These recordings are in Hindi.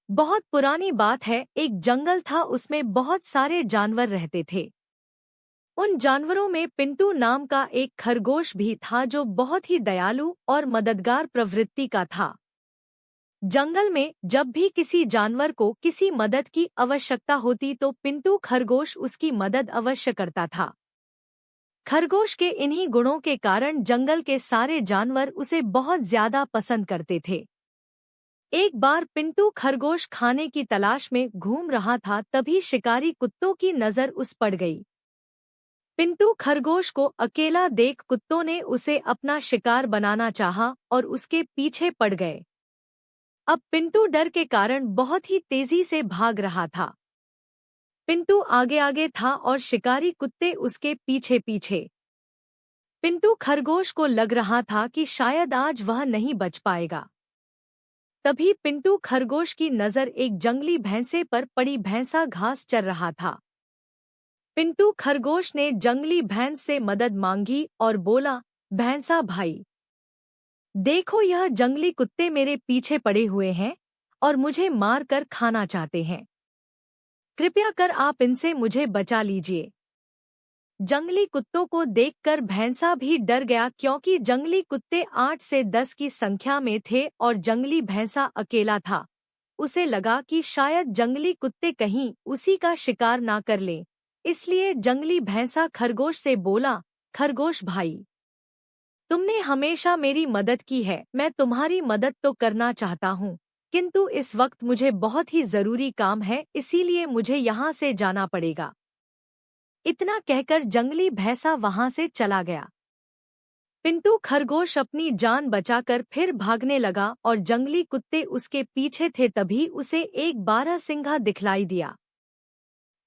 बहुत पुरानी बात है, एक जंगल था, उसमें बहुत सारे जानवर रहते थे। उन जानवरों में पिंटू नाम का एक खरगोश भी था जो बहुत ही दयालु और मददगार प्रवृत्ति का था। जंगल में जब भी किसी जानवर को किसी मदद की आवश्यकता होती तो पिंटू खरगोश उसकी मदद अवश्य करता था। खरगोश के इन्हीं गुणों के कारण जंगल के सारे जानवर उसे बहुत ज्यादा पसंद करते थे। एक बार पिंटू खरगोश खाने की तलाश में घूम रहा था, तभी शिकारी कुत्तों की नजर उस पड़ गई। पिंटू खरगोश को अकेला देख कुत्तों ने उसे अपना शिकार बनाना चाहा और उसके पीछे पड़ गए। अब पिंटू डर के कारण बहुत ही तेजी से भाग रहा था। पिंटू आगे आगे था और शिकारी कुत्ते उसके पीछे पीछे। पिंटू खरगोश को लग रहा था कि शायद आज वह नहीं बच पाएगा। तभी पिंटू खरगोश की नजर एक जंगली भैंसे पर पड़ी। भैंसा घास चर रहा था। पिंटू खरगोश ने जंगली भैंस से मदद मांगी और बोला, भैंसा भाई, देखो यह जंगली कुत्ते मेरे पीछे पड़े हुए हैं और मुझे मार कर खाना चाहते हैं। कृपया कर आप इनसे मुझे बचा लीजिए। जंगली कुत्तों को देखकर भैंसा भी डर गया, क्योंकि जंगली कुत्ते 8 से 10 की संख्या में थे और जंगली भैंसा अकेला था। उसे लगा कि शायद जंगली कुत्ते कहीं उसी का शिकार ना कर लें। इसलिए जंगली भैंसा खरगोश से बोला, खरगोश भाई, तुमने हमेशा मेरी मदद की है, मैं तुम्हारी मदद तो करना चाहता हूँ, किंतु इस वक्त मुझे बहुत ही जरूरी काम है, इसीलिए मुझे यहाँ से जाना पड़ेगा। इतना कहकर जंगली भैंसा वहां से चला गया। पिंटू खरगोश अपनी जान बचाकर फिर भागने लगा और जंगली कुत्ते उसके पीछे थे। तभी उसे एक बारहसिंघा दिखलाई दिया।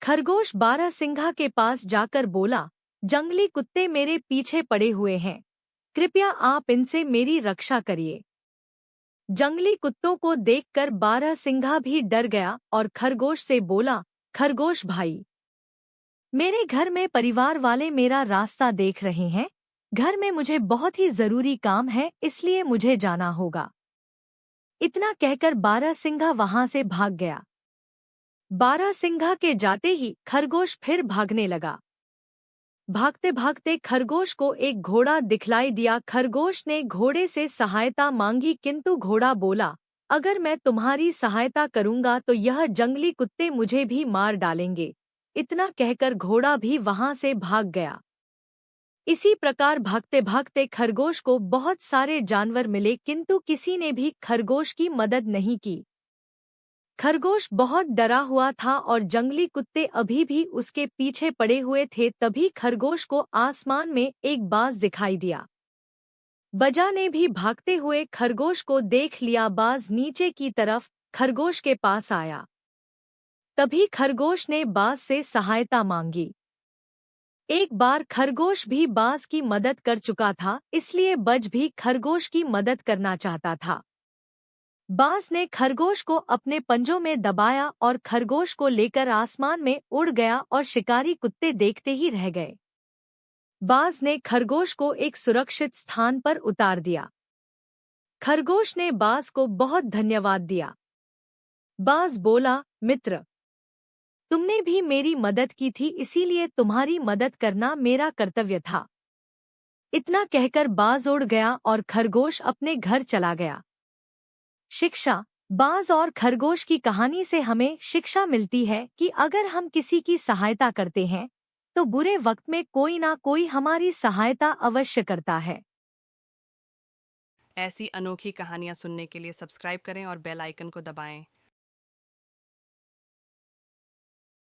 खरगोश बारहसिंघा के पास जाकर बोला, जंगली कुत्ते मेरे पीछे पड़े हुए हैं, कृपया आप इनसे मेरी रक्षा करिए। जंगली कुत्तों को देखकर बारहसिंघा भी डर गया और खरगोश से बोला, खरगोश भाई, मेरे घर में परिवार वाले मेरा रास्ता देख रहे हैं। घर में मुझे बहुत ही जरूरी काम है, इसलिए मुझे जाना होगा। इतना कहकर बारहसिंघा वहां से भाग गया। बारहसिंघा के जाते ही खरगोश फिर भागने लगा। भागते भागते खरगोश को एक घोड़ा दिखलाई दिया। खरगोश ने घोड़े से सहायता मांगी, किंतु घोड़ा बोला, अगर मैं तुम्हारी सहायता करूंगा तो यह जंगली कुत्ते मुझे भी मार डालेंगे। इतना कहकर घोड़ा भी वहां से भाग गया। इसी प्रकार भागते भागते खरगोश को बहुत सारे जानवर मिले, किंतु किसी ने भी खरगोश की मदद नहीं की। खरगोश बहुत डरा हुआ था और जंगली कुत्ते अभी भी उसके पीछे पड़े हुए थे। तभी खरगोश को आसमान में एक बाज दिखाई दिया। बजा ने भी भागते हुए खरगोश को देख लिया। बाज नीचे की तरफ खरगोश के पास आया। तभी खरगोश ने बाज से सहायता मांगी। एक बार खरगोश भी बाज की मदद कर चुका था, इसलिए बज भी खरगोश की मदद करना चाहता था। बाज ने खरगोश को अपने पंजों में दबाया और खरगोश को लेकर आसमान में उड़ गया और शिकारी कुत्ते देखते ही रह गए। बाज ने खरगोश को एक सुरक्षित स्थान पर उतार दिया। खरगोश ने बाज को बहुत धन्यवाद दिया। बाज बोला, मित्र, तुमने भी मेरी मदद की थी, इसीलिए तुम्हारी मदद करना मेरा कर्तव्य था। इतना कहकर बाज उड़ गया और खरगोश अपने घर चला गया। शिक्षा। बाज और खरगोश की कहानी से हमें शिक्षा मिलती है कि अगर हम किसी की सहायता करते हैं तो बुरे वक्त में कोई ना कोई हमारी सहायता अवश्य करता है। ऐसी अनोखी कहानियाँ सुनने के लिए सब्सक्राइब करें और बेल आइकन को दबाएं।